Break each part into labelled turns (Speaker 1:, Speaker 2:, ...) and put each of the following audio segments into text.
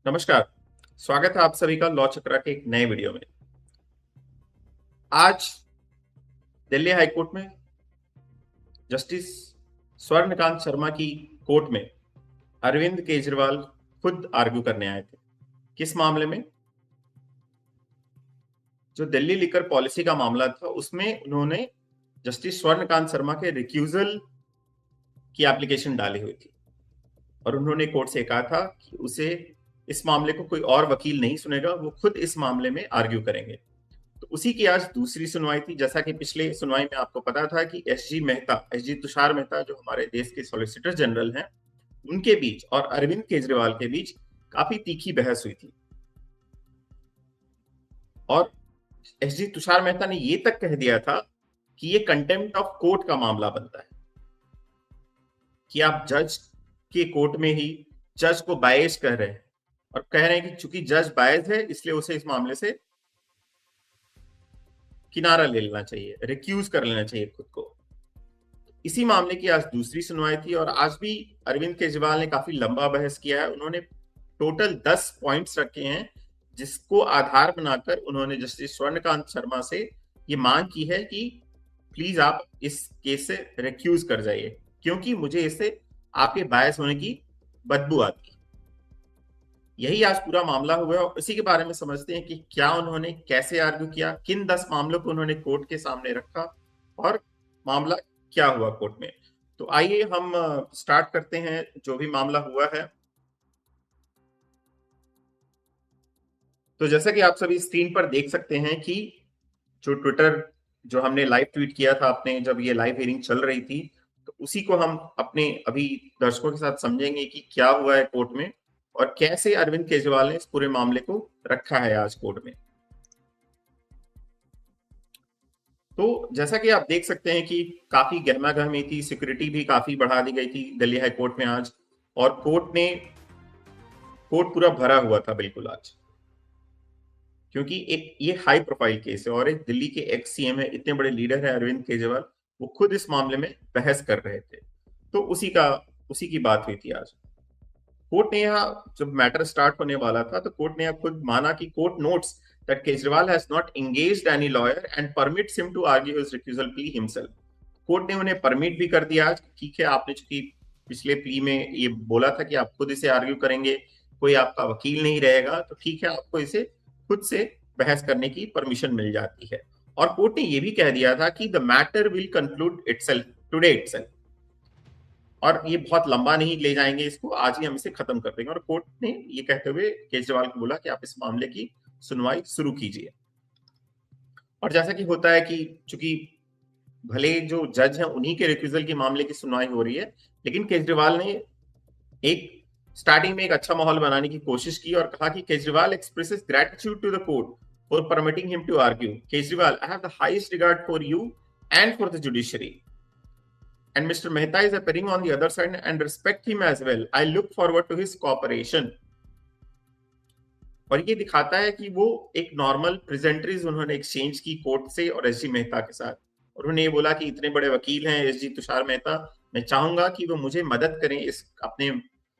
Speaker 1: नमस्कार। स्वागत है आप सभी का लॉ चक्रा के एक नए वीडियो में। आज दिल्ली हाईकोर्ट में जस्टिस स्वर्णकांत शर्मा की कोर्ट में अरविंद केजरीवाल खुद आर्ग्यू करने आए थे। किस मामले में? जो दिल्ली लिकर पॉलिसी का मामला था उसमें उन्होंने जस्टिस स्वर्णकांत शर्मा के रिक्यूजल की एप्लीकेशन डाली हुई थी और उन्होंने कोर्ट से कहा था कि उसे इस मामले को कोई और वकील नहीं सुनेगा, वो खुद इस मामले में आर्ग्यू करेंगे। तो उसी की आज दूसरी सुनवाई थी। जैसा कि पिछले सुनवाई में आपको पता था कि एसजी तुषार मेहता जो हमारे देश के सॉलिसिटर जनरल हैं, उनके बीच और अरविंद केजरीवाल के बीच काफी तीखी बहस हुई थी और एसजी तुषार मेहता ने ये तक कह दिया था कि ये कंटेम्प्ट ऑफ कोर्ट का मामला बनता है, कि आप जज के कोर्ट में ही जज को बायस कह रहे हैं और कह रहे हैं कि चूंकि जज बायस है इसलिए उसे इस मामले से किनारा ले लेना चाहिए, रिक्यूज कर लेना चाहिए खुद को। इसी मामले की आज दूसरी सुनवाई थी और आज भी अरविंद केजरीवाल ने काफी लंबा बहस किया है। उन्होंने टोटल 10 पॉइंट्स रखे हैं जिसको आधार बनाकर उन्होंने जस्टिस स्वर्णकांत शर्मा से ये मांग की है कि प्लीज आप इस केस से रिक्यूज कर जाइए, क्योंकि मुझे इससे आपके बायस होने की बदबू आती है। यही आज पूरा मामला हुआ और इसी के बारे में समझते हैं कि क्या उन्होंने कैसे आर्ग्यू किया, किन 10 मामलों को उन्होंने कोर्ट के सामने रखा और मामला क्या हुआ कोर्ट में। तो आइए हम स्टार्ट करते हैं जो भी मामला हुआ है। तो जैसा कि आप सभी स्क्रीन पर देख सकते हैं कि जो ट्विटर जो हमने लाइव ट्वीट किया था आपने जब ये लाइव हियरिंग चल रही थी, तो उसी को हम अपने अभी दर्शकों के साथ समझेंगे कि क्या हुआ है कोर्ट में और कैसे अरविंद केजरीवाल ने इस पूरे मामले को रखा है आज कोर्ट में। तो जैसा कि आप देख सकते हैं कि काफी गहमा गहमी थी, सिक्योरिटी भी काफी बढ़ा दी गई थी दिल्ली हाई कोर्ट में आज, और कोर्ट पूरा भरा हुआ था बिल्कुल आज, क्योंकि एक ये हाई प्रोफाइल केस है और एक दिल्ली के एक्स सीएम है, इतने बड़े लीडर है अरविंद केजरीवाल, वो खुद इस मामले में बहस कर रहे थे। तो उसी की बात हुई थी आज। कोर्ट ने यहाँ जब मैटर स्टार्ट होने वाला था तो कोर्ट ने खुद माना कि court notes that Kejriwal has not engaged any lawyer and permits him to argue his recusal plea himself. Court ने उन्हें परमिट भी कर दिया आज, ठीक है आपने चूंकि पिछले प्ली में ये बोला था कि आप खुद इसे आर्ग्यू करेंगे, कोई आपका वकील नहीं रहेगा, तो ठीक है आपको इसे खुद से बहस करने की परमिशन मिल जाती है। और कोर्ट ने यह भी कह दिया था कि the matter will conclude itself today itself, और ये बहुत लंबा नहीं ले जाएंगे इसको, आज ही हम इसे खत्म कर देंगे। और कोर्ट ने ये कहते हुए केजरीवाल को बोला कि आप इस मामले की सुनवाई शुरू कीजिए। और जैसा कि होता है कि चूंकि भले जो जज हैं उन्हीं के रिक्यूजल की मामले की सुनवाई हो रही है, लेकिन केजरीवाल ने एक स्टार्टिंग में एक अच्छा माहौल बनाने की कोशिश की और कहा कि Kejriwal expresses gratitude to the court for permitting him to argue. Kejriwal, I have the highest regard for you and for the judiciary, and Mr. Mehta is appearing on the other side and respect him as well. I look forward to his cooperation. और ये दिखाता है कि वो एक normal प्रेजेंटरीज उन्होंने exchange की court से और एसजी मेहता के साथ, और उन्होंने ये बोला कि इतने बड़े वकील हैं एसजी तुषार मेहता, मैं चाहूंगा कि वो मुझे मदद करें इस अपने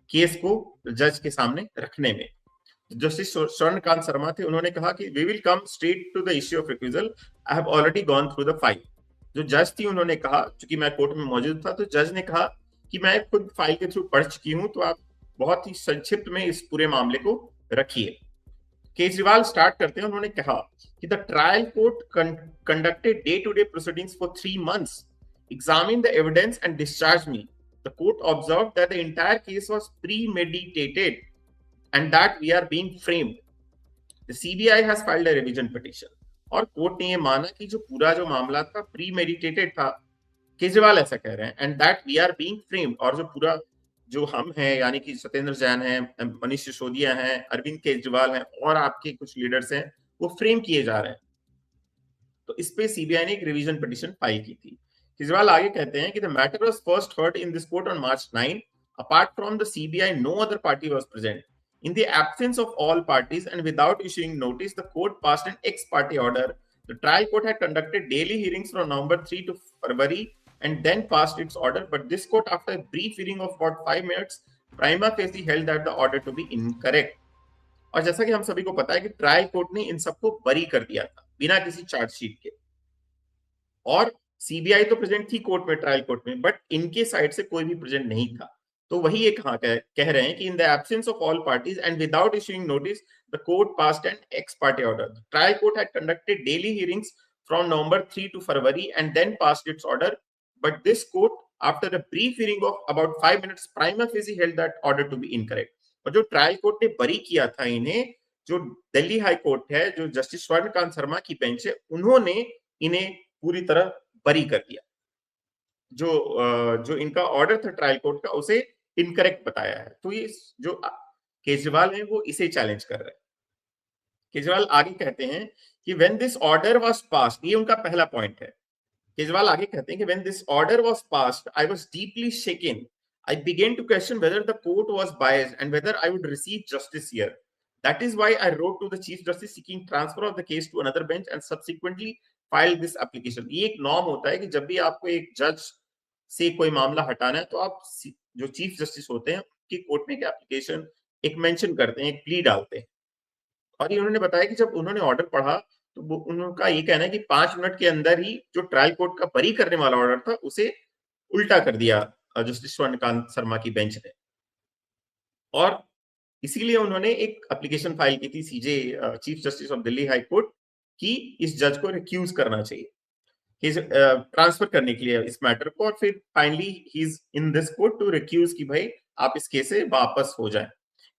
Speaker 1: केस को जज के सामने रखने में। जस्टिस स्वर्णकांत शर्मा थे, उन्होंने कहा कि we will come straight to the issue of recusal, I have already gone through the file. जो जज थी उन्होंने कहा, चूंकि मैं कोर्ट में मौजूद था, तो जज ने कहा कि मैं खुद फाइल के थ्रू पढ़ चुकी हूं, तो आप बहुत ही संक्षिप्त में इस पूरे मामले को रखिए। केजरीवाल स्टार्ट करते हैं, उन्होंने कहा कि the trial court conducted day to day proceedings for 3 months, examined the evidence and discharged me. The court observed that the entire case was premeditated and that we are being framed. The CBI has filed a revision petition. और court ने ये माना कि जो पूरा जो मामला था प्री मेडिटेटेड था, केजरीवाल ऐसा कह रहे हैं, and that we are being framed, और जो पूरा जो हम हैं यानी कि सत्येंद्र जैन हैं, मनीष सिसोदिया हैं, अरविंद केजरीवाल हैं और आपके कुछ लीडर्स हैं, वो फ्रेम किए जा रहे हैं। तो इस पे सीबीआई ने एक रिवीजन पिटीशन फाइल की थी। केजरीवाल आगे कहते हैं कि the matter was first heard in this court on March 9। Apart from the CBI no other party was present. In the absence of all parties and without issuing notice, the court passed an ex-parte order. The trial court had conducted daily hearings from November 3 to February and then passed its order. But this court, after a brief hearing of about 5 minutes, prima facie held that the order to be incorrect. और जैसा कि हम सभी को पता है कि trial court ने इन सबको बरी कर दिया था बिना किसी चार्जशीट के, और सीबीआई तो प्रेजेंट थी कोर्ट में, ट्रायल कोर्ट में, बट इनके साइड से कोई भी प्रेजेंट नहीं था। तो वही ये कह रहे हैं कि in the absence of all parties and without issuing notice the court passed an ex parte order. The trial court had conducted daily hearings from November 3 to February and then passed its order, but this court after a brief hearing of about 5 minutes prima facie held that order to be incorrect। और जो trial court ने बरी किया था इन्हें, जो Delhi high court है, जो जस्टिस स्वर्णकांत शर्मा की बेंच है, उन्होंने इन्हें पूरी तरह बरी कर दिया। जो इनका ऑर्डर था ट्रायल कोर्ट का, उसे इनकरेक्ट बताया है। तो ये जो केजरीवाल है वो इसे चैलेंज कर रहे हैं। केजरीवाल आगे कहते हैं कि when this order was passed, ये उनका पहला पॉइंट है। केजरीवाल आगे कहते हैं कि when this order was passed I was deeply shaken. I began to question whether the court was biased and whether I would receive justice here. That is why I wrote to the Chief Justice seeking transfer of the case to another bench and subsequently filed this application। ये एक norm होता है कि जब भी आपको एक जज से कोई मामला हटाना है तो आप जो चीफ जस्टिस होते हैं उनकी कोर्ट में एक एप्लीकेशन, एक मेंशन करते हैं, एक प्ली डालते हैं। और ये उन्होंने बताया कि जब उन्होंने ऑर्डर पढ़ा तो उनका ये कहना है कि 5 मिनट के अंदर ही जो ट्रायल कोर्ट का बरी करने वाला ऑर्डर था उसे उल्टा कर दिया जस्टिस स्वर्णकांत शर्मा की बेंच ने। और इसीलिए उन्होंने एक एप्लीकेशन फाइल की थी CJ chief justice of Delhi high court कि इस जज को रिक्यूज करना चाहिए, ट्रांसफर करने के लिए इस मैटर को। और फिर finally he is in this court to recuse कि भाई आप इस केस से वापस हो जाएं।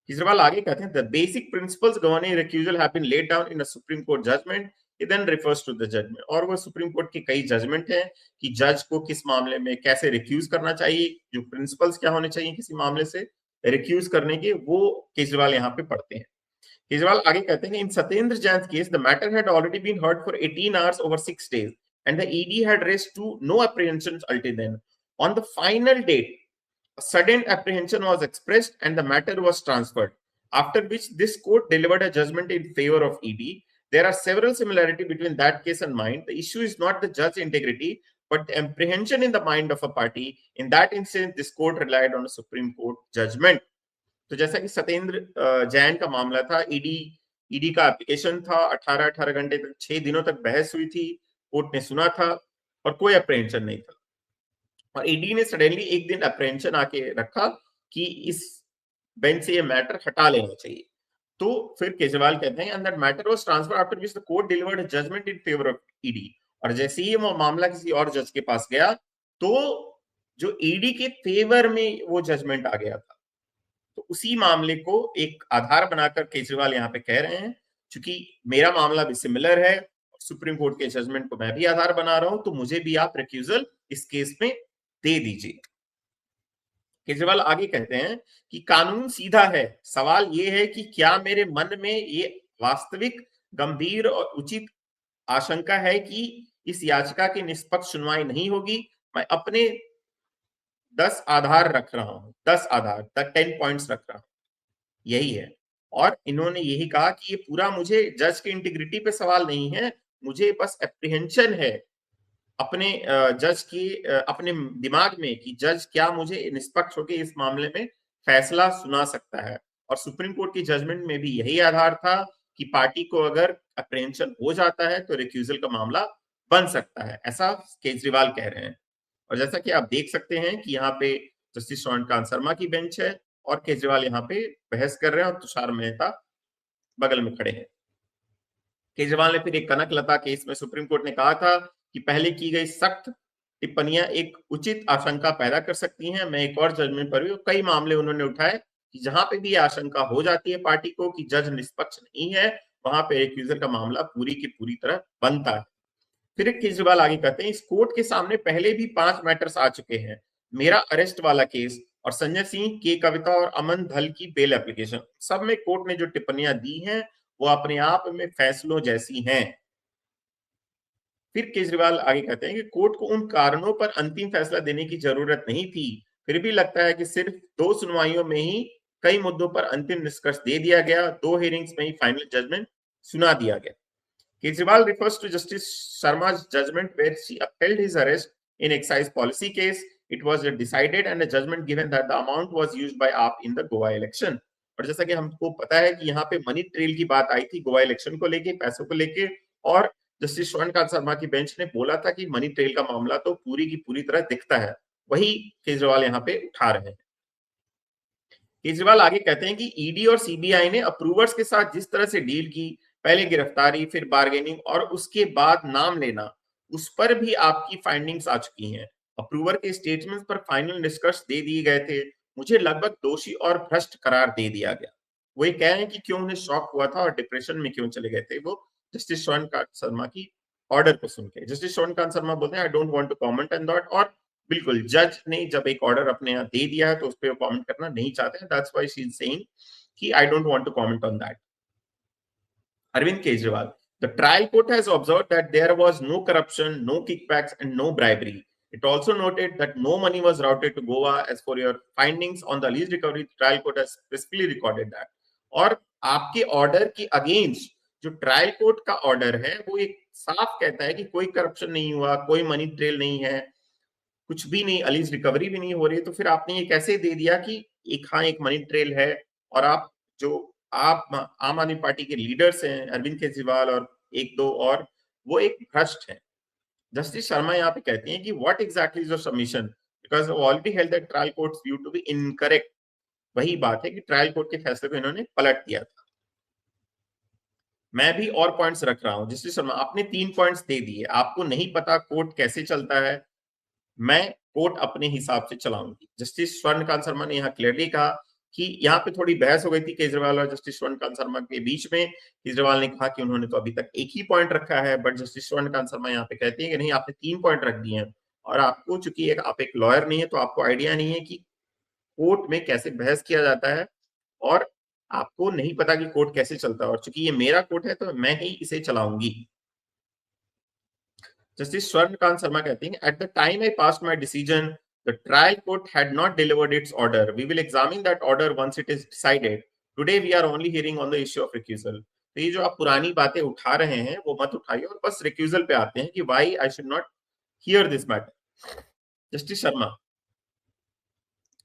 Speaker 1: केजरीवाल आगे कहते हैं the basic principles governing recusal have been laid down in a Supreme Court judgment, it then refers to the judgment. और वो सुप्रीम कोर्ट के कई जजमेंट हैं कि जज को किस मामले में कैसे रिक्यूज करना चाहिए, जो प्रिंसिपल्स क्या होने चाहिए किसी मामले से रिक्यूज करने के, वो केजरीवाल यहाँ पे पढ़ते हैं। केजरीवाल आगे कहते हैं in Satyendra Jain case the matter had already been heard for 18 hours over 6 days and the ED had raised to no apprehensions until then. On the final date, a sudden apprehension was expressed and the matter was transferred, after which this court delivered a judgment in favor of ED. There are several similarities between that case and mine. The issue is not the judge's integrity, but the apprehension in the mind of a party. In that instance, this court relied on a Supreme Court judgment. तो जैसा कि सत्येंद्र जैन का मामला था, ED का application था, 18 घंटे तक, 6 दिनों तक बहस हुई थी, कोर्ट ने सुना था और कोई अप्रेहेंशन नहीं था। और ईडी ने सडनली एक दिन अप्रेहेंशन आके रखा कि इस बेंच से ये मैटर हटा लेना चाहिए। तो फिर केजरीवाल कहते हैं and that matter was transferred after which the court delivered a judgment in favour of ED. और जैसे ही वो मामला किसी और जज के पास गया तो जो ईडी के फेवर में वो जजमेंट आ गया था। तो उसी मामले को एक आधार बनाकर केजरीवाल यहाँ पे कह रहे हैं क्योंकि मेरा मामला भी सिमिलर है, सुप्रीम कोर्ट के जजमेंट को मैं भी आधार बना रहा हूं, तो मुझे भी आप रिक्यूजल इस केस में दे दीजिए। केजरीवाल आगे कहते हैं कि कानून सीधा है, सवाल ये है कि क्या मेरे मन में ये वास्तविक, गंभीर और उचित आशंका है कि इस याचिका की निष्पक्ष सुनवाई नहीं होगी। मैं अपने 10 आधार रख रहा हूं, 10 आधार, 10 पॉइंट्स रख रहा हूं, यही है। और इन्होंने यही कहा कि ये पूरा मुझे जज की इंटीग्रिटी पे सवाल नहीं है, मुझे बस एप्रीहेंशन है अपने जज की अपने दिमाग में कि जज क्या मुझे निष्पक्ष होकर इस मामले में फैसला सुना सकता है। और सुप्रीम कोर्ट की जजमेंट में भी यही आधार था कि पार्टी को अगर एप्रीहेंशन हो जाता है तो रिक्यूजल का मामला बन सकता है, ऐसा केजरीवाल कह रहे हैं। और जैसा कि आप देख सकते हैं कि यहाँ पे जस्टिस स्वर्णकांत शर्मा की बेंच है और केजरीवाल यहाँ पे बहस कर रहे हैं और तुषार मेहता बगल में खड़े हैं। केजरीवाल ने फिर एक कनक लता केस में सुप्रीम कोर्ट ने कहा था कि पहले की गई सख्त टिप्पणियां एक उचित आशंका पैदा कर सकती हैं। मैं एक और जजमेंट पर भी कई मामले उन्होंने उठाए कि जहां पे भी आशंका हो जाती है पार्टी को कि जज निष्पक्ष नहीं है, वहां पे रिक्यूजल का मामला पूरी की पूरी तरह बनता है। फिर केजरीवाल आगे कहते हैं इस कोर्ट के सामने पहले भी 5 मैटर्स आ चुके हैं, मेरा अरेस्ट वाला केस और संजय सिंह, के कविता और अमन धल की बेल एप्लीकेशन, सब में कोर्ट ने जो टिप्पणियां दी हैं वो अपने आप में फैसलों जैसी हैं। फिर केजरीवाल आगे कहते हैं कि कोर्ट को उन कारणों पर अंतिम फैसला देने की जरूरत नहीं थी, फिर भी लगता है कि सिर्फ 2 सुनवाइयों में ही कई मुद्दों पर अंतिम निष्कर्ष दे दिया गया, 2 हियरिंग्स में ही फाइनल जजमेंट सुना दिया गया। Kejriwal refers to Justice Sharma's judgment where she upheld his arrest in excise policy case. It was decided and a judgment given that the amount was used by AAP in the Goa election. और जैसा कि हमको पता है कि यहाँ पे money trail की बात आई थी गोवा इलेक्शन को लेके, पैसों को लेके, और जस्टिस स्वर्णकांत शर्मा की बेंच ने बोला था कि मनी ट्रेल का मामला तो पूरी की पूरी तरह दिखता है, वही केजरीवाल यहाँ पे उठा रहे हैं। केजरीवाल आगे कहते हैं कि ईडी और सीबीआई ने अप्रूवर्स के साथ जिस तरह से डील की, पहले गिरफ्तारी, फिर बार्गेनिंग और उसके बाद नाम लेना, उस पर भी आपकी फाइंडिंग्स आ चुकी हैं। अप्रूवर के स्टेटमेंट्स पर फाइनल निष्कर्ष दे दिए गए थे। मुझे लगभग दोषी और भ्रष्ट करार दे दिया गया। वो ये कह रहे हैं कि क्यों उन्हें शॉक हुआ था और डिप्रेशन में क्यों चले गए थे वो जस्टिस स्वर्णकांत शर्मा की ऑर्डर को सुन के। जस्टिस स्वर्णकांत शर्मा बोलते हैं I don't want to comment on that, और बिल्कुल जज ने जब एक ऑर्डर अपने यहाँ दे दिया है तो उस पर कमेंट करना नहीं चाहते हैं। That's why she is saying कि I don't want to comment on that. Arvind Kejriwal, the trial court has observed that there was no corruption, no kickbacks, and no bribery. It also noted that no money was routed to Gowa. As for your findings on the lease recovery, the trial court has specifically recorded that. और आपके order की against जो trial court का order है वो एक साफ कहता है कि कोई करप्शन नहीं हुआ, कोई मनी ट्रेल नहीं है, कुछ भी नहीं, अलीज रिकवरी भी नहीं हो रही है। तो फिर आपने ये कैसे दे दिया कि एक हाँ एक मनी ट्रेल है, और आप आम आदमी पार्टी के लीडर्स हैं अरविंद केजरीवाल और एक दो और, वो एक भ्रष्ट है। जस्टिस शर्मा यहाँ पे कहती हैं कि what exactly is your submission, because already held that trial court view to be incorrect. वही बात है कि ट्रायल कोर्ट के फैसले को इन्होंने पलट दिया था। मैं भी और पॉइंट्स रख रहा हूं। जस्टिस शर्मा, आपने 3 पॉइंट्स दे दिए, आपको नहीं पता कोर्ट कैसे चलता है, मैं कोर्ट अपने हिसाब से चलाऊंगी। जस्टिस स्वर्णकांत शर्मा ने यहाँ क्लियरली कहा कि यहाँ पे थोड़ी बहस हो गई थी केजरीवाल और जस्टिस स्वर्णकांत शर्मा के बीच में। केजरीवाल ने कहा कि उन्होंने तो अभी तक एक ही पॉइंट रखा है, बट जस्टिस स्वर्णकांत शर्मा यहाँ पे कहते हैं कि नहीं, आपने 3 पॉइंट रख दिए हैं, और आपको चूंकि आप एक लॉयर नहीं है तो आपको आइडिया नहीं है कि कोर्ट में कैसे बहस किया जाता है, और आपको नहीं पता कि कोर्ट कैसे चलता है, और चूंकि ये मेरा कोर्ट है तो मैं ही इसे चलाऊंगी। Justice Swarnakant Sharma कहती हैं, at the time I passed my decision, the trial court had not delivered its order. We will examine that order once it is decided. Today we are only hearing on the issue of recusal. तो ये जो आप पुरानी बातें उठा रहे हैं वो मत उठाइए और बस रिक्यूजल पे आते हैं कि why I should not hear this matter. Justice Sharma,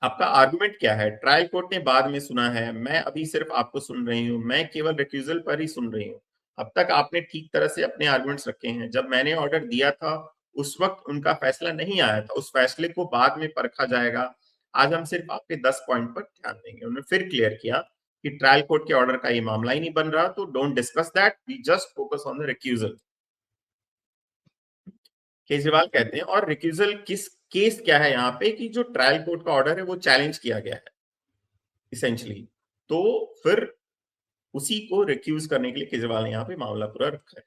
Speaker 1: आपका आर्गुमेंट क्या है? ट्रायल कोर्ट ने बाद में सुना है, मैं अभी सिर्फ आपको सुन रही हूँ, मैं केवल रिक्यूजल पर ही सुन रही हूँ। अब तक आपने ठीक तरह से अपने आर्गुमेंट्स रखे हैं। जब मैंने ऑर्डर दिया था उस वक्त उनका फैसला नहीं आया था, उस फैसले को बाद में परखा जाएगा। आज हम सिर्फ आपके 10 पॉइंट पर ध्यान देंगे। उन्होंने फिर क्लियर किया कि ट्रायल कोर्ट के ऑर्डर का ये मामला ही नहीं बन रहा, तो don't discuss that, we just focus on the recusal. Kejriwal कहते हैं, और रिक्यूजल किस केस क्या है यहाँ पे कि जो ट्रायल कोर्ट का ऑर्डर है वो चैलेंज किया गया है इसेंशियली, तो फिर उसी को रिक्यूज करने के लिए केजरीवाल ने यहाँ पे मामला पूरा रखा है।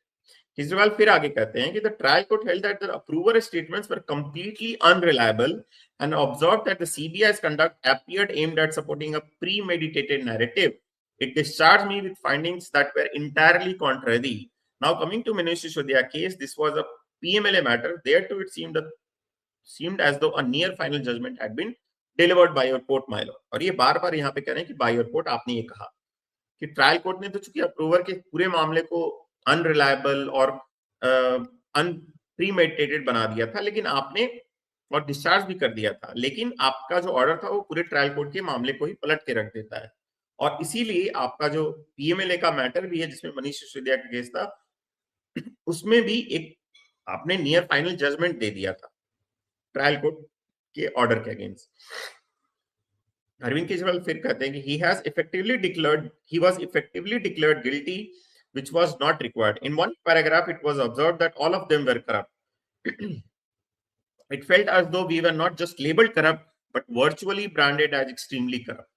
Speaker 1: केजरीवाल फिर आगे कहते हैं कि the trial court held that the approver statements were completely unreliable and observe that the CBI's conduct appeared aimed at supporting a premeditated narrative. It discharged me with findings that were entirely contrary. Now coming to Manish Sisodiya case, this was a PMLA matter. There too it seemed as though a near final judgment had been delivered by your court, my lord. और ये बार बार यहाँ पे कह रहे हैं कि by your court, आपने ये कहा कि ट्रायल कोर्ट ने तो चूंकि अप्रूवर के पूरे मामले को अनरिलायबल और प्रीमेडिटेटेड बना दिया था, लेकिन आपने और डिस्चार्ज भी कर दिया था, लेकिन आपका जो ऑर्डर था वो पूरे ट्रायल कोर्ट के मामले को ही पलट के रख देता है। और इसीलिए आपका जो पीएमएलए का मैटर भी है जिसमें मनीष सिसोदिया का केस था, उसमें भी एक आपने नियर फाइनल जजमेंट दे दिया था ट्रायल कोर्ट के ऑर्डर के अगेंस्ट। अरविंद केजरीवाल फिर कहते हैं कि he was effectively declared guilty, which was not required. In one paragraph, it was observed that all of them were corrupt. It felt as though we were not just labeled corrupt, but virtually branded as extremely corrupt.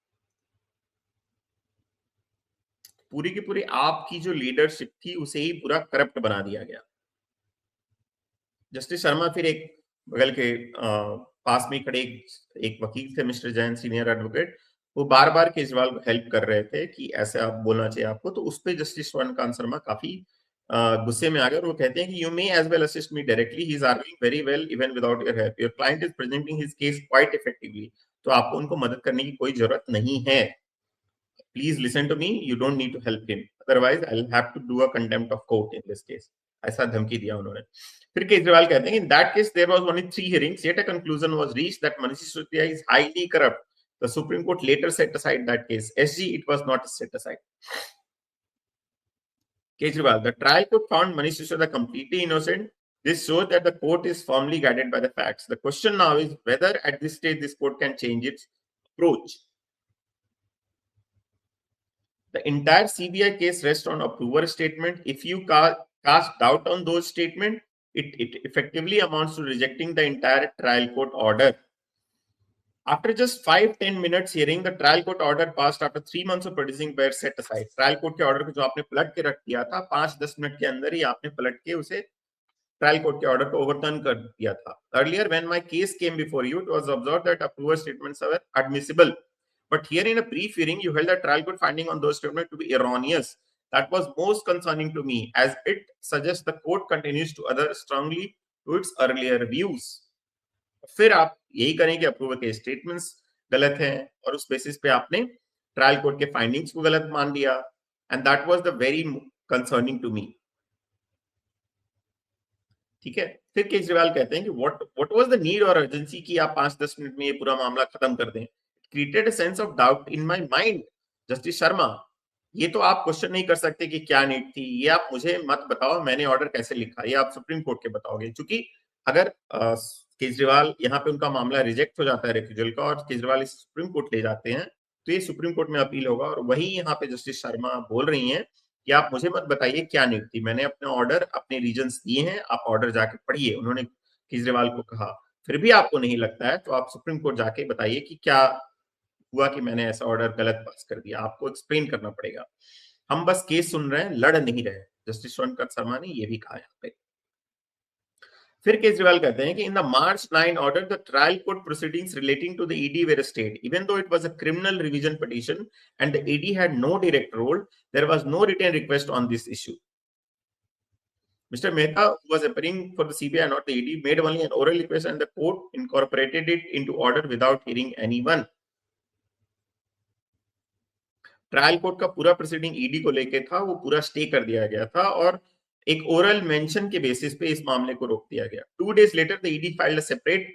Speaker 1: पूरी की पूरी आपकी जो leadership थी उसे ही पूरा corrupt बना दिया गया। जस्टिस शर्मा फिर एक बगल के पास में खड़े एक वकील थे, मिस्टर जैन, सीनियर एडवोकेट, वो बार बार केजरीवाल को हेल्प कर रहे थे कि ऐसे आप बोलना चाहिए आपको, तो उस पे जस्टिस स्वर्णकांत शर्मा काफी गुस्से में आ गए और वो कहते हैं कि you may as well assist me directly, he is arguing very well even without your help, your client is presenting his case quite effectively, तो आपको उनको मदद करने की कोई जरूरत नहीं है। Please listen to me, you don't need to help him, otherwise I will have to do a contempt of court in this case. ऐसा धमकी दिया उन्होंने। फिर केजरीवाल कहते हैं in that case there was only 3 hearings, yet a conclusion was reached that Manish Sisodia is highly corrupt The Supreme Court later set aside that case. SG, it was not set aside. Kejriwal, the trial court found Manish Sisodia completely innocent. This shows that the court is firmly guided by the facts. The question now is whether at this stage this court can change its approach. The entire CBI case rests on approver statement. If you cast doubt on those statements, it effectively amounts to rejecting the entire trial court order. After just 5-10 minutes hearing, the trial court order passed after 3 months of producing were set aside. Trial court के order को जो आपने पलट के रख दिया था, 5-10 minute के अंदर ही आपने पलट के उसे trial court के order को overturn कर दिया था. Earlier, when my case came before you, it was observed that approver statements were admissible. But here in a brief hearing, you held the trial court finding on those statements to be erroneous. That was most concerning to me, as it suggests the court continues to adhere strongly to its earlier views. फिर आप यही करें कि approver के statements गलत हैं और उस बेसिस पे आपने ट्रायल कोर्ट के फाइंडिंग्स को गलत मान लिया, and that was the very concerning to me. ठीक है. फिर केजरीवाल कहते हैं कि व्हाट वाज द नीड और अर्जेंसी कि आप 5-10 मिनट में ये पूरा मामला खत्म कर दें. Created a sense of doubt in my mind. Justice Sharma, ये तो आप क्वेश्चन नहीं कर सकते कि क्या नीड थी. ये आप मुझे मत बताओ मैंने ऑर्डर कैसे लिखा, ये आप सुप्रीम कोर्ट के बताओगे. क्योंकि अगर केजरीवाल यहाँ पे उनका मामला रिजेक्ट हो जाता है रेफ्यूजल का और केजरीवाल इस सुप्रीम कोर्ट ले जाते हैं, तो ये सुप्रीम कोर्ट में अपील होगा. और वही यहाँ पे जस्टिस शर्मा बोल रही हैं कि आप मुझे मत बताइए क्या नीड थी, मैंने अपने ऑर्डर अपने रीजंस दिए हैं, आप ऑर्डर जाके पढ़िए. उन्होंने केजरीवाल को कहा. फिर भी आपको नहीं लगता है तो आप सुप्रीम कोर्ट जाके बताइए कि क्या हुआ कि मैंने ऐसा ऑर्डर गलत पास कर दिया. आपको एक्सप्लेन करना पड़ेगा. हम बस केस सुन रहे हैं, लड़ नहीं रहे. जस्टिस शंकर शर्मा ने ये भी कहा यहाँ पे. फिर केजरीवाल कहते हैं कि in the March 9 order the trial court proceedings relating to the ED were stayed. Even though it was a criminal revision petition and the ED had no direct role, there was no written request on this issue. Mr. Mehta, who was appearing for the CBI not the ED, made only an oral request and the court incorporated it into order without hearing anyone. Trial court का पूरा proceeding ED को लेके था, वो पूरा stay कर दिया गया था और एक ओरल मेंशन के बेसिस पे इस मामले को रोक दिया गया. 2 days later the ED filed a separate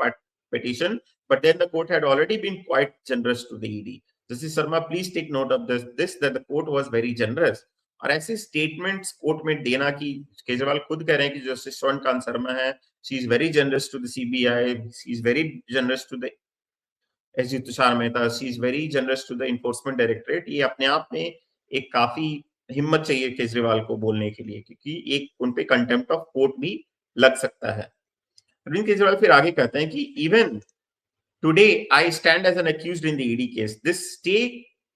Speaker 1: petition, but then the court had already been quite generous to the ED. Justice Sharma, please take note of this that the court was very generous. और ऐसे statements court में देना कि केजरीवाल खुद कह रहे हैं कि जस्टिस श्रवणकांत शर्मा है, she is very generous to the CBI, she is very generous to the SG Tushar Mehta, she is very generous to the Enforcement Directorate. ये अपने आप में एक काफी हिम्मत चाहिए केजरीवाल को बोलने के लिए, क्योंकि एक उनपे कंटेम्प्ट ऑफ कोर्ट भी लग सकता है. अरविंद केजरीवाल फिर आगे कहते हैं कि even today I stand as an accused in the ED case. This stay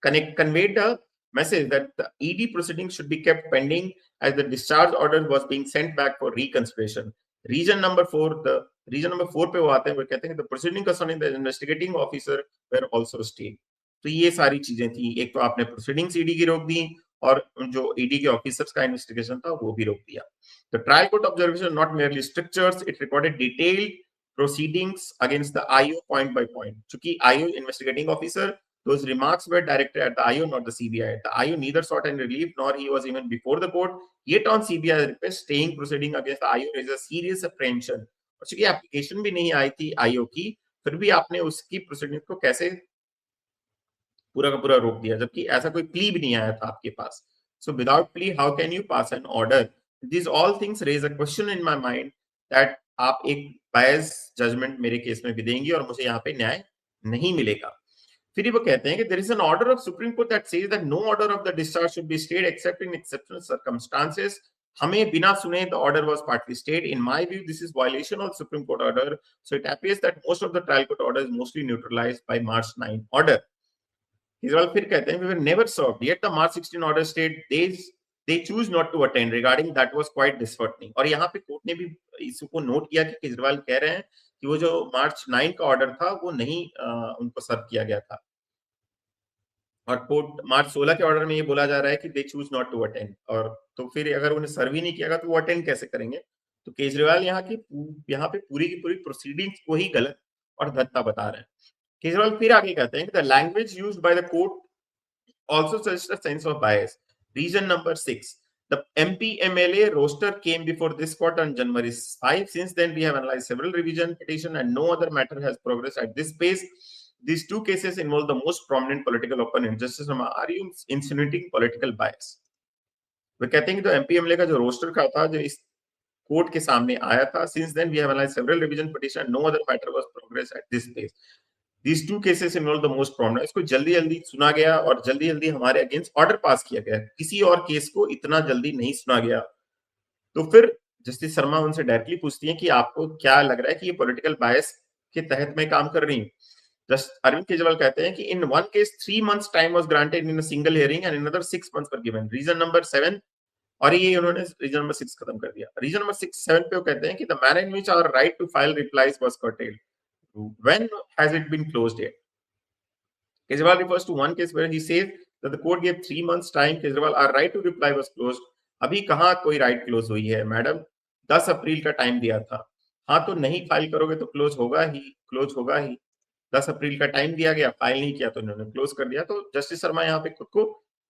Speaker 1: conveyed a message that the ED proceedings should be kept pending as the discharge order was being sent back for reconsideration. Reason number 4 पे वो आते हैं, वो कहते हैं the proceeding concerning the investigating officer were also stayed. तो ये सारी चीजें थी. एक तो आपने प्रोसीडिंग्स ईडी की रोक दी और जो ईडी के ऑफिसर्स का इन्वेस्टिगेशन था वो भी रोक दिया. The trial court observation not merely strictures, it recorded detailed proceedings against the IO point by point. चूंकि IO investigating officer, those remarks were directed at the IO, not the CBI. The IO neither sought any relief nor he was even before the court. Yet on CBI request, staying proceeding against the IO is a serious apprehension. और चूंकि application भी नहीं आई थी IO की, फिर भी आपने उसकी प्रोसीडिंग को कैसे पूरा का पूरा रोक दिया, जबकि ऐसा कोई प्ली भी नहीं आया था आपके पास. So without plea, how can you pass an order? These all things raise a question in my mind that आप एक bias judgment मेरे केस में भी देंगी और मुझे यहाँ पे न्याय नहीं मिलेगा. फिर वो कहते हैं कि there is an order of Supreme Court that says that no order of the discharge should be stayed except in exceptional circumstances. हमें बिना सुने the order was partly stayed. In my view, this is violation of Supreme Court order. So it appears that most of the trial court order is mostly neutralized by March 9 order. Israel फिर कहते हैं we were never served. Yet the March 16 order state they choose not to attend. Regarding that was quite disheartening. और यहाँ पे court ने भी इसको note किया कि केजरीवाल कह रहे हैं कि वो जो मार्च 9 का ऑर्डर था वो नहीं उनको सर्व किया गया था. और कोर्ट मार्च 16 के ऑर्डर में ये बोला जा रहा है कि they choose not to attend. और तो फिर अगर उन्हें सर्व ही नहीं किया तो वो अटेंड कैसे करेंगे. तो केजरीवाल यहाँ पे पूरी की पूरी प्रोसीडिंग्स को ही गलत और धत्ता बता रहे हैं. केजरीवाल फिर आगे कहते हैं कि the language used by the court also suggests a sense of bias. Reason number 6. The MP MLA roster came before this court on January 5. Since then, we have analyzed several revision petitions and no other matter has progressed at this pace. These two cases involve the most prominent political opponent. Justice Sharma, are you insinuating political bias? वे कहते हैं कि जो MP MLA का जो roster का था, जो इस कोर्ट के सामने आया था, since then we have analyzed several revision petition, no other matter was progress at this pace. These two cases involve the most prominent. इसको जल्दी-जल्दी सुना गया और जल्दी-जल्दी हमारे अगेंस्ट ऑर्डर पास किया गया। किसी और केस को इतना जल्दी नहीं सुना गया। तो फिर जस्टिस शर्मा उनसे डायरेक्टली पूछती हैं कि आपको क्या लग रहा है कि ये पॉलिटिकल बायस के तहत मैं काम कर रही हूँ? अरविंद केजरीवाल कहते हैं कि in one case 3 months time was granted in a single hearing and another 6 months were given. Reason number 7 और ये उन्होंने रीजन नंबर 6 खत्म कर दिया। रीजन नंबर 7 पे वो कहते हैं कि the manner in which our right to file replies was curtailed. When has it been closed yet? Kejriwal refers to one case where he says that the court gave 3 months time. Kejriwal, our right to reply was closed. अभी कहाँ कोई right close हुई है madam? 10 अप्रैल का time दिया था। हाँ, तो नहीं फाइल करोगे तो क्लोज होगा ही। 10 अप्रैल का टाइम दिया गया, फाइल नहीं किया तो इन्होंने क्लोज कर दिया। तो जस्टिस शर्मा यहाँ पे खुद को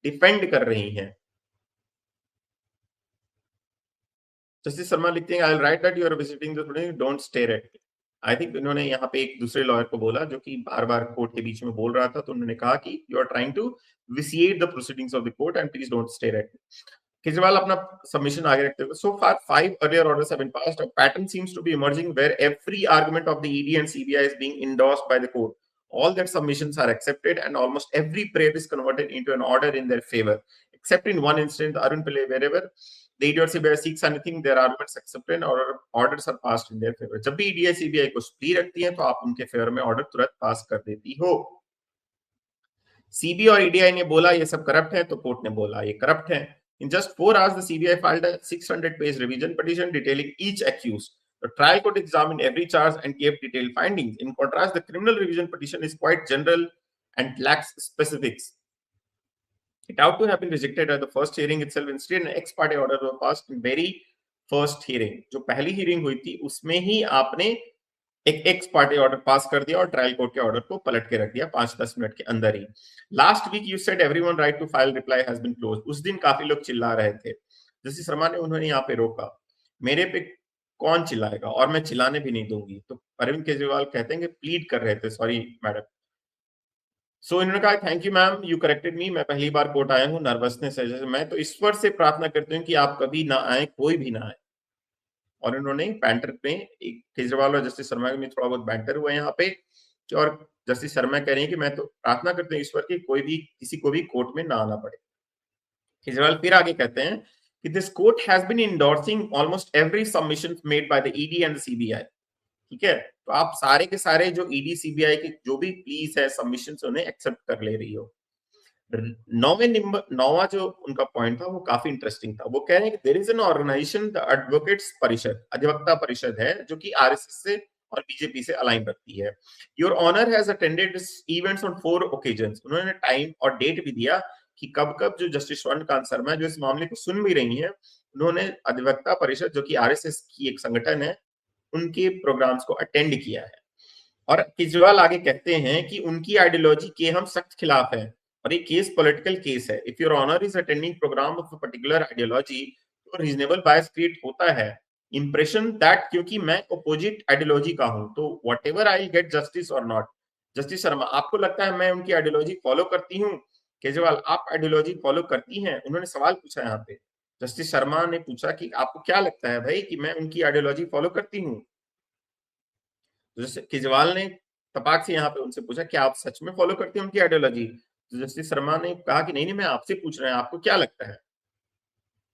Speaker 1: डिफेंड कर रही हैं। जस्टिस शर्मा लिखते हैं, I will write that you are visiting the student, don't stare at me. I think इन्होंने यहाँ पे एक दूसरे लॉयर को बोला जो कि बार-बार कोर्ट के बीच में बोल रहा था, तो उन्होंने कहा कि you are trying to vitiate the proceedings of the court and please don't stare at me. Kejriwal अपना सबमिशन आगे रखते हुए, so far 5 earlier orders have been passed. A pattern seems to be emerging where every argument of the ED and CBI is being endorsed by the court. All their submissions are accepted and almost every prayer is converted into an order in their favor, except in one instance, Arun Pillai, wherever the ED or CBI seeks anything, their arguments accepted or orders are passed in their favor. जब भी ED या CBI कुछ plea रखती है तो आप उनके favour में ऑर्डर तुरंत पास कर देती हो। CBI और EDI ने बोला ये सब करप्ट है, तो कोर्ट ने बोला ये करप्ट है। In just 4 hours, the CBI filed a 600-page revision petition detailing each accused. The trial court examined every charge and gave detailed findings. In contrast, the criminal revision petition is quite general and lacks specifics. It ought to have been rejected at the first hearing itself. Instead, an ex parte order was passed in very first hearing. जो पहली hearing हुई थी, उसमें ही आपने एक x parte order pass कर दिया और ट्रायल कोर्ट के ऑर्डर को पलट के रख दिया 5-10 मिनट के अंदर ही। Last week you said everyone right to file reply has been closed. उस दिन काफी लोग चिल्ला रहे थे। जस्टिस शर्मा ने उन्होंने यहाँ पे रोका, मेरे पे कौन चिल्लाएगा और मैं चिल्लाने भी नहीं दूंगी। तो अरविंद केजरीवाल कहते हैं कि प्लीड कर रहे थे, सॉरी मैडम। सो इन्होंने कहा thank you ma'am, you corrected me, मैं पहली बार कोर्ट आया हूँ, नर्वसनेस है। जैसे मैं तो ईश्वर से प्रार्थना करती हूँ कि आप कभी ना आए, कोई भी ना आए। और इन्होंने बैंटर में केजरीवाल और जस्टिस शर्मा में थोड़ा बहुत बैंटर हुआ यहाँ पे, और जस्टिस शर्मा कह रही हैं कि मैं तो प्रार्थना करते हैं ईश्वर की कोई भी किसी को भी कोर्ट में ना आना पड़े। केजरीवाल फिर आगे कहते हैं कि this court has been endorsing almost every submission made by the ED and the CBI. ठीक है, तो आप सारे के सारे जो ईडी सीबीआई के जो भी प्लीज है सबमिशन उन्हें एक्सेप्ट कर ले रही हो। नौवा जो उनका पॉइंट था वो काफी इंटरेस्टिंग था। वो कह रहे हैं कि there is an organisation the advocates Parishad, Adhivakta परिषद है जो कि आरएसएस से और बीजेपी से अलाइन रखती है। Your honour has attended events on 4 occasions. उन्होंने टाइम और डेट भी दिया कि कब कब जो जस्टिस स्वर्णकांत शर्मा जो इस मामले को सुन भी रही हैं, उन्होंने अधिवक्ता परिषद जो कि आरएसएस की एक संगठन है उनके प्रोग्राम्स को अटेंड किया है। और केजरीवाल आगे कहते हैं कि उनकी आइडियोलॉजी के हम सख्त खिलाफ हैं और ये केस पॉलिटिकल केस है। If your honour is attending programme of a particular ideology तो रीजनेबल बायस क्रिएट होता है, इंप्रेशन दैट क्योंकि मैं अपोजिट आइडियोलॉजी का हूं तो व्हाटएवर आई गेट जस्टिस और नॉट। जस्टिस शर्मा, आपको लगता है मैं उनकी आइडियोलॉजी फॉलो करती हूँ? केजरीवाल, आप आइडियोलॉजी फॉलो करती हैं? उन्होंने सवाल पूछा यहाँ पे। जस्टिस शर्मा ने पूछा कि आपको क्या लगता है भाई कि मैं उनकी आइडियोलॉजी फॉलो करती हूँ? जैसे केजरीवाल ने तपाक से यहाँ पे उनसे पूछा कि आप सच में फॉलो करते हैं उनकी आइडियोलॉजी? तो जस्टिस शर्मा ने कहा कि नहीं मैं आपसे पूछ रहा हूं, आपको क्या लगता है?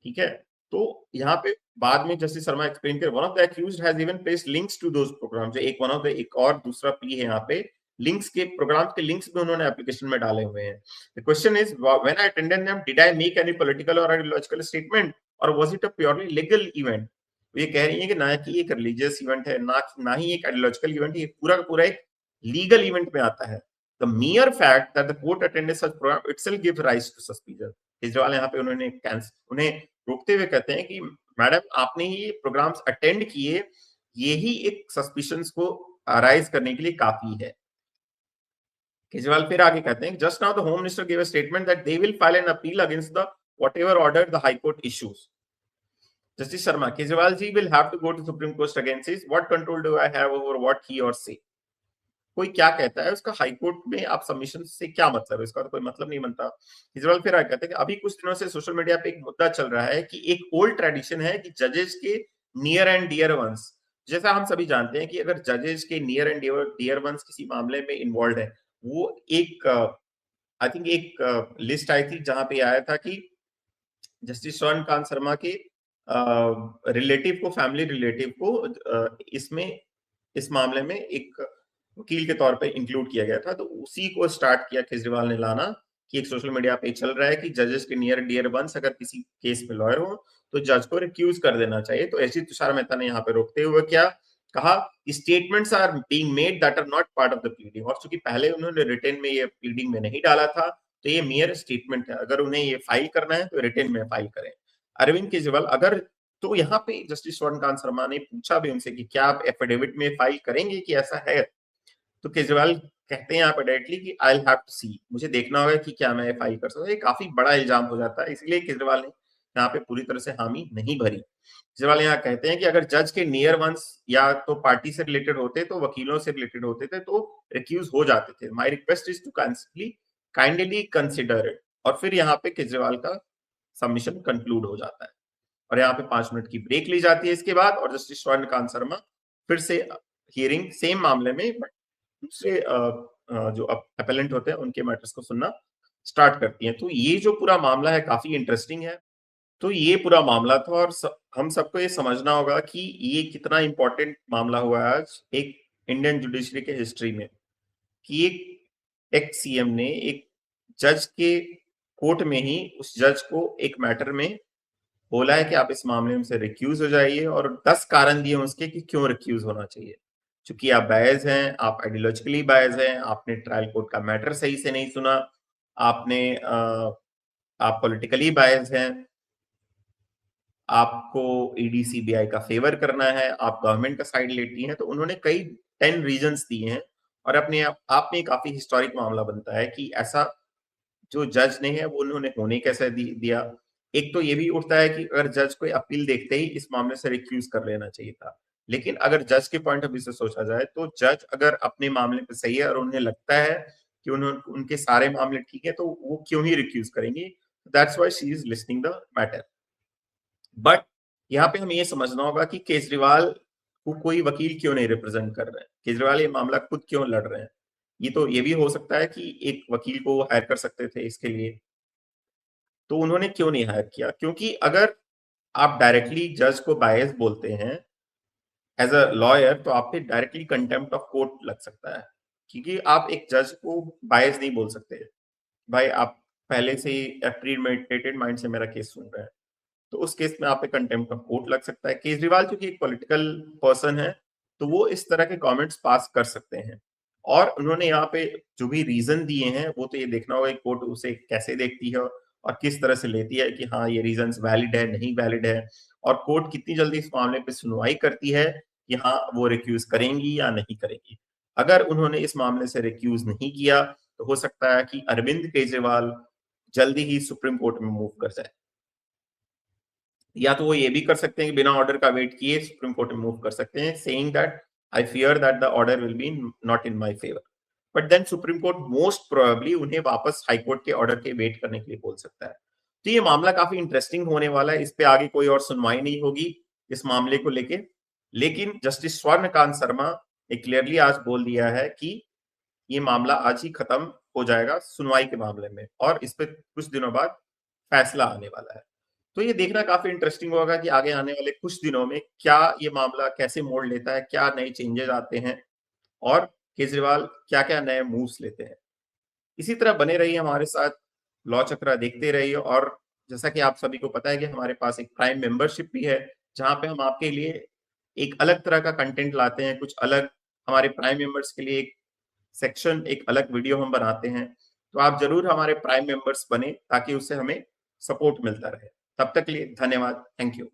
Speaker 1: ठीक है, तो यहाँ पे बाद में जस्टिस शर्मा एक्सप्लेन कर one of the accused has even placed links to those programme. जो एक और दूसरा प्ली है यहाँ पे, लिंक्स के प्रोग्राम के लिंक्स भी उन्होंने एप्लीकेशन में डाले हुए हैं। The question is when I attended them did I make any political और आइडियोलॉजिकल स्टेटमेंट और was it a purely legal event? ये कह रही है कि ना कि एक रिलीजियस इवेंट है ना ही एक आइडियोलॉजिकल इवेंट है, ये पूरा का पूरा एक लीगल इवेंट में आता है। The mere fact that the court attended such programme itself gives rise to suspicion. Kejriwal यहाँ पे उन्हें रोकते हुए कहते हैं कि मैडम आपने ये प्रोग्राम्स अटेंड किए, यही एक सस्पिशंस को अराइज करने के लिए काफी है। केजरीवाल फिर आगे कहते हैं just now the home minister give a statement that they will file an appeal against the whatever order the high court issues. Justice Sharma, Kejriwal ji will have to go to Supreme Court against this. What control do I have over what he or say? कोई क्या कहता है उसका high court में आप submission से क्या मतलब है, इसका तो कोई मतलब नहीं बनता। केजरीवाल फिर आगे कहते हैं कि अभी कुछ दिनों से सोशल मीडिया पे एक मुद्दा चल रहा है कि एक ओल्ड ट्रेडिशन है कि जजेस के नियर एंड डियर वंस, जैसा हम सभी जानते हैं कि अगर जजेस के नियर एंड डियर वंस किसी मामले में इन्वॉल्व है, वो एक आई थिंक एक लिस्ट आई थी जहां पे आया था कि जस्टिस स्वर्णकांत शर्मा के रिलेटिव को, फैमिली रिलेटिव को इसमें इस मामले में एक वकील के तौर पे इंक्लूड किया गया था। तो उसी को स्टार्ट किया केजरीवाल ने लाना कि एक सोशल मीडिया पे चल रहा है कि जजेस के नियर डियर वंस अगर किसी केस में लॉयर हो तो जज को रिक्यूज कर देना चाहिए। तो एसजी तुषार मेहता ने यहाँ पे रोकते हुए क्या कहा, statements are being made that are not part of the pleading, और चूंकि पहले उन्होंने रिटन में ये प्लीडिंग में नहीं डाला था तो ये मेयर स्टेटमेंट है, अगर उन्हें ये फाइल करना है तो रिटन में फाइल करें। अरविंद केजरीवाल अगर, तो यहाँ पे जस्टिस स्वर्णकांत शर्मा ने पूछा भी उनसे कि क्या आप एफिडेविट में फाइल करेंगे कि ऐसा है, तो केजरीवाल कहते हैं यहाँ पे डायरेक्टली कि आई विल हैव टू सी, मुझे देखना होगा कि क्या मैं फाइल कर सकता हूँ। ये काफी बड़ा इल्जाम हो जाता है, इसलिए केजरीवाल ने यहाँ पे पूरी तरह से हामी नहीं भरी। केजरीवाल यहाँ कहते हैं कि अगर जज के नियर वंस या तो पार्टी से रिलेटेड होते तो वकीलों से रिलेटेड होते थे तो रिक्यूज हो जाते थे। My request is to kindly consider it, और फिर यहाँ पे केजरीवाल का सबमिशन कंक्लूड हो जाता है और यहाँ पे 5 मिनट की ब्रेक ली जाती है इसके बाद, और जस्टिस स्वर्णकांत शर्मा फिर से हियरिंग सेम मामले में दूसरे जो अपेलेंट होते हैं उनके मैटर्स को सुनना स्टार्ट करती हैं। तो ये जो पूरा मामला है काफी इंटरेस्टिंग है। तो ये पूरा मामला था और हम सबको ये समझना होगा कि ये कितना इंपॉर्टेंट मामला हुआ है आज एक इंडियन जुडिशरी के हिस्ट्री में, कि एक एक्स सीएम ने एक जज के कोर्ट में ही उस जज को एक मैटर में बोला है कि आप इस मामले में से रिक्यूज हो जाइए, और 10 कारण दिए उसके कि क्यों रिक्यूज होना चाहिए। चूंकि आप बायस हैं, आप आइडियोलॉजिकली बायस हैं, आपने ट्रायल कोर्ट का मैटर सही से नहीं सुना, आप पॉलिटिकली बायस हैं, आपको ईडी सीबीआई का फेवर करना है, आप गवर्नमेंट का साइड लेती हैं, तो उन्होंने कई 10 रीजंस दिए हैं। और अपने आप में काफी हिस्टोरिक मामला बनता है कि ऐसा जो जज ने है वो उन्होंने होने कैसे दिया। एक तो ये भी उठता है कि अगर जज कोई अपील देखते ही इस मामले से रिक्यूज कर लेना चाहिए था, लेकिन अगर जज के पॉइंट ऑफ व्यू से सोचा जाए तो जज अगर अपने मामले पे सही है और उन्हें लगता है कि उनके सारे मामले ठीक है तो वो क्यों ही रिक्यूज करेंगे। That's why she is listening the matter. But यहाँ पे हमें ये समझना होगा कि केजरीवाल को कोई वकील क्यों नहीं रिप्रेजेंट कर रहे हैं, केजरीवाल ये मामला खुद क्यों लड़ रहे हैं। ये भी हो सकता है कि एक वकील को वो हायर कर सकते थे इसके लिए, तो उन्होंने क्यों नहीं हायर किया, क्योंकि अगर आप डायरेक्टली जज को बायस बोलते हैं एज अ लॉयर तो आप पे डायरेक्टली कंटेम्प्ट ऑफ कोर्ट लग सकता है, क्योंकि आप एक जज को बायस नहीं बोल सकते। भाई आप पहले से ही प्रीमेडिटेटेड माइंड से मेरा केस सुन रहे हैं, तो उस केस में आप पे कंटेम्प्ट ऑफ कोर्ट लग सकता है। केजरीवाल चूंकि एक पॉलिटिकल पर्सन है तो वो इस तरह के कमेंट्स पास कर सकते हैं, और उन्होंने यहाँ पे जो भी रीजन दिए हैं वो तो ये देखना होगा कि कोर्ट उसे कैसे देखती है और किस तरह से लेती है कि हाँ ये रीजंस वैलिड है नहीं वैलिड है, और कोर्ट कितनी जल्दी इस मामले पे सुनवाई करती है कि हाँ वो रिक्यूज करेंगी या नहीं करेंगी। अगर उन्होंने इस मामले से रिक्यूज नहीं किया तो हो सकता है कि अरविंद केजरीवाल जल्दी ही सुप्रीम कोर्ट में मूव कर जाए, या तो वो ये भी कर सकते हैं कि बिना ऑर्डर का वेट किए सुप्रीम कोर्ट में मूव कर सकते हैं, saying that I fear that the order will be not in my favour. But then Supreme Court most probably उन्हें वापस हाई कोर्ट के ऑर्डर के वेट करने के लिए बोल सकता है। तो ये मामला काफी इंटरेस्टिंग होने वाला है, इस पे आगे कोई और सुनवाई नहीं होगी इस मामले को लेके, लेकिन जस्टिस स्वर्णकांत शर्मा ने क्लियरली आज बोल दिया है कि ये मामला आज ही खत्म हो जाएगा सुनवाई के मामले में, और इस पे कुछ दिनों बाद फैसला आने वाला है। तो ये देखना काफी इंटरेस्टिंग होगा कि आगे आने वाले कुछ दिनों में क्या ये मामला कैसे मोड़ लेता है, क्या नए चेंजेस आते हैं और केजरीवाल क्या-क्या नए मूव्स लेते हैं। इसी तरह बने रहिए हमारे साथ, लॉ चक्रा देखते रहिए, और जैसा कि आप सभी को पता है कि हमारे पास एक प्राइम मेंबरशिप भी है, जहाँ पे हम आपके लिए एक अलग तरह का कंटेंट लाते हैं, कुछ अलग हमारे प्राइम मेंबर्स के लिए एक सेक्शन, एक अलग वीडियो हम बनाते हैं। तो आप जरूर हमारे प्राइम मेंबर्स बने ताकि उससे हमें सपोर्ट मिलता रहे। तब तक के लिए धन्यवाद, थैंक यू।